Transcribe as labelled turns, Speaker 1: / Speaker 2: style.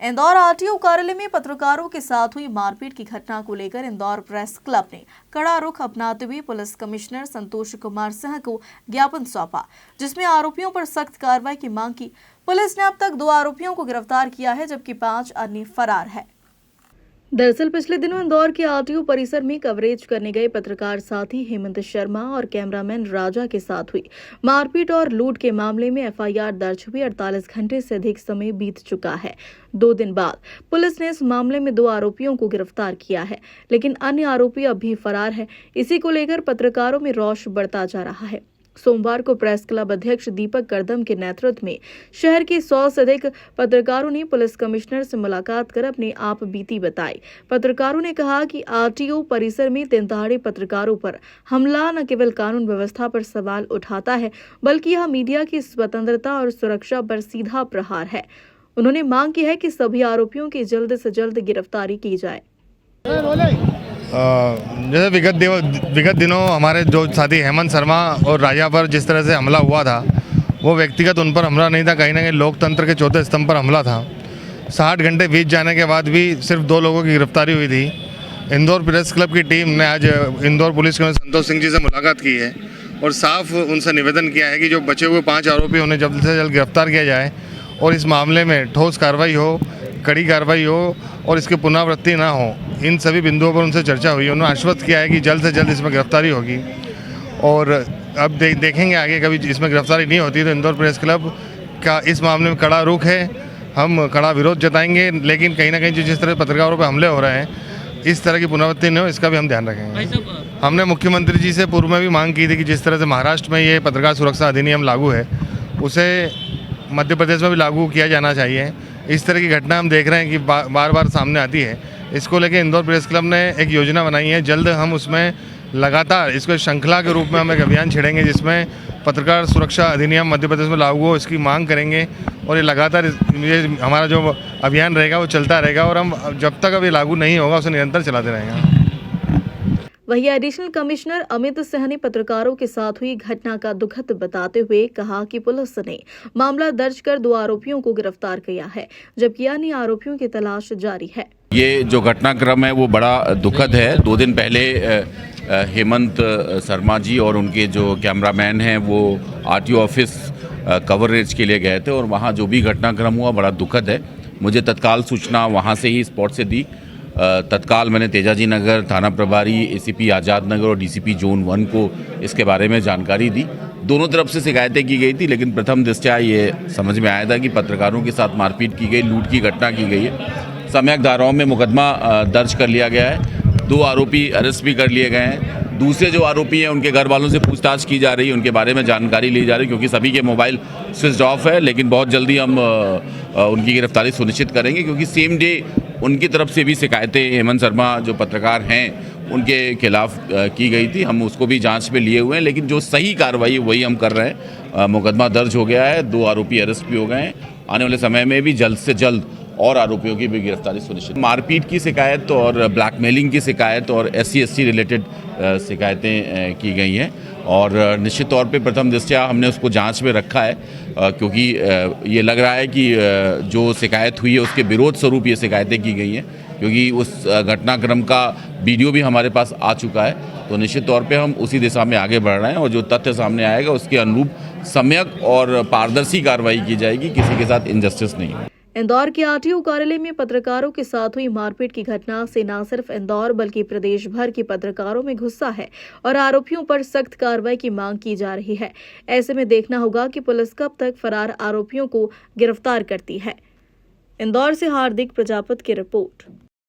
Speaker 1: Indore RTO कार्यालय में पत्रकारों के साथ हुई मारपीट की घटना को लेकर इंदौर प्रेस क्लब ने कड़ा रुख अपनाते हुए पुलिस कमिश्नर संतोष कुमार सिंह को ज्ञापन सौंपा, जिसमें आरोपियों पर सख्त कार्रवाई की मांग की। पुलिस ने अब तक 2 आरोपियों को गिरफ्तार किया है, जबकि 5 अन्य फरार है। दरअसल पिछले दिनों इंदौर के आरटीओ परिसर में कवरेज करने गए पत्रकार साथी हेमंत शर्मा और कैमरामैन राजा के साथ हुई मारपीट और लूट के मामले में एफआईआर दर्ज हुई 48 घंटे से अधिक समय बीत चुका है। 2 दिन बाद पुलिस ने इस मामले में 2 आरोपियों को गिरफ्तार किया है, लेकिन अन्य आरोपी अब भी फरार है। इसी को लेकर पत्रकारों में रोष बढ़ता जा रहा है। सोमवार को प्रेस क्लब अध्यक्ष दीपक करदम के नेतृत्व में शहर के 100 से अधिक पत्रकारों ने पुलिस कमिश्नर से मुलाकात कर अपनी आप बीती बताई। पत्रकारों ने कहा कि आरटीओ परिसर में दिन दहाड़े पत्रकारों पर हमला न केवल कानून व्यवस्था पर सवाल उठाता है, बल्कि यह मीडिया की स्वतंत्रता और सुरक्षा पर सीधा प्रहार है। उन्होंने मांग की है कि सभी आरोपियों की जल्द से जल्द गिरफ्तारी की जाए।
Speaker 2: जैसे विगत दिनों हमारे जो साथी हेमंत शर्मा और राजा पर जिस तरह से हमला हुआ था, वो व्यक्तिगत उन पर हमला नहीं था, कहीं ना कहीं लोकतंत्र के चौथे स्तंभ पर हमला था। 60 घंटे बीत जाने के बाद भी सिर्फ 2 लोगों की गिरफ्तारी हुई थी। इंदौर प्रेस क्लब की टीम ने आज इंदौर पुलिस कमिश्नर संतोष सिंह जी से मुलाकात की है और साफ उनसे निवेदन किया है कि जो बचे हुए 5 आरोपी उन्हें जल्द से जल्द गिरफ्तार किया जाए और इस मामले में ठोस कार्रवाई हो, कड़ी कार्रवाई हो और इसकी पुनरावृत्ति ना हो। इन सभी बिंदुओं पर उनसे चर्चा हुई। उन्होंने आश्वस्त किया है कि जल्द से जल्द इसमें गिरफ्तारी होगी और अब देखेंगे आगे कभी इसमें गिरफ्तारी नहीं होती तो इंदौर प्रेस क्लब का इस मामले में कड़ा रुख है। हम कड़ा विरोध जताएंगे, लेकिन कहीं ना कहीं जिस तरह पत्रकारों पर हमले हो रहे हैं, इस तरह की पुनरावृत्ति नहीं हो, इसका भी हम ध्यान रखेंगे। हमने मुख्यमंत्री जी से पूर्व में भी मांग की थी कि जिस तरह से महाराष्ट्र में ये पत्रकार सुरक्षा अधिनियम लागू है, उसे मध्य प्रदेश में भी लागू किया जाना चाहिए। इस तरह की घटना हम देख रहे हैं कि बार बार सामने आती है। इसको लेकर इंदौर प्रेस क्लब ने एक योजना बनाई है। जल्द हम उसमें लगातार इसको श्रृंखला के रूप में हम एक अभियान छेड़ेंगे, जिसमें पत्रकार सुरक्षा अधिनियम मध्य प्रदेश में लागू हो, इसकी मांग करेंगे और ये लगातार ये हमारा जो अभियान रहेगा वो चलता रहेगा और हम जब तक अभी लागू नहीं होगा उसे निरंतर चलाते रहेंगे।
Speaker 1: वहीं एडिशनल कमिश्नर अमित सिंह ने पत्रकारों के साथ हुई घटना का दुखद बताते हुए कहा कि पुलिस ने मामला दर्ज कर 2 आरोपियों को गिरफ्तार किया है, जबकि अन्य आरोपियों की तलाश जारी है।
Speaker 3: ये जो घटनाक्रम है वो बड़ा दुखद है। 2 दिन पहले हेमंत शर्मा जी और उनके जो कैमरामैन हैं वो आरटीओ ऑफिस कवरेज के लिए गए थे और वहाँ जो भी घटनाक्रम हुआ बड़ा दुखद है। मुझे तत्काल सूचना वहाँ से ही स्पॉट से दी। तत्काल मैंने तेजाजी नगर थाना प्रभारी एसीपी आज़ाद नगर और डीसीपी जोन 1 को इसके बारे में जानकारी दी। दोनों तरफ से शिकायतें की गई थी, लेकिन प्रथम दृष्टया ये समझ में आया था कि पत्रकारों के साथ मारपीट की गई, लूट की घटना की गई है। सम्यक धाराओं में मुकदमा दर्ज कर लिया गया है। 2 आरोपी अरेस्ट भी कर लिए गए हैं। दूसरे जो आरोपी हैं उनके घर वालों से पूछताछ की जा रही है, उनके बारे में जानकारी ली जा रही है, क्योंकि सभी के मोबाइल स्विच ऑफ है। लेकिन बहुत जल्दी हम उनकी गिरफ्तारी सुनिश्चित करेंगे, क्योंकि सेम डे उनकी तरफ से भी शिकायतें हेमंत शर्मा जो पत्रकार हैं उनके खिलाफ की गई थी। हम उसको भी जांच में लिए हुए हैं, लेकिन जो सही कार्रवाई वही हम कर रहे हैं। मुकदमा दर्ज हो गया है, 2 आरोपी अरेस्ट भी हो गए हैं। आने वाले समय में भी जल्द से जल्द और आरोपियों की भी गिरफ्तारी सुनिश्चित। मारपीट की शिकायत और ब्लैकमेलिंग की शिकायत और SC/ST रिलेटेड शिकायतें की गई हैं और निश्चित तौर पे प्रथम दृष्टया हमने उसको जांच में रखा है, क्योंकि ये लग रहा है कि जो शिकायत हुई है उसके विरोध स्वरूप ये शिकायतें की गई हैं, क्योंकि उस घटनाक्रम का वीडियो भी हमारे पास आ चुका है। तो निश्चित तौर पे हम उसी दिशा में आगे बढ़ रहे हैं और जो तथ्य सामने आएगा उसके अनुरूप सम्यक और पारदर्शी कार्रवाई की जाएगी। किसी के साथ इनजस्टिस नहीं है।
Speaker 1: इंदौर के आरटीओ कार्यालय में पत्रकारों के साथ हुई मारपीट की घटना से न सिर्फ इंदौर बल्कि प्रदेश भर के पत्रकारों में गुस्सा है और आरोपियों पर सख्त कार्रवाई की मांग की जा रही है। ऐसे में देखना होगा कि पुलिस कब तक फरार आरोपियों को गिरफ्तार करती है। इंदौर से हार्दिक प्रजापति की रिपोर्ट।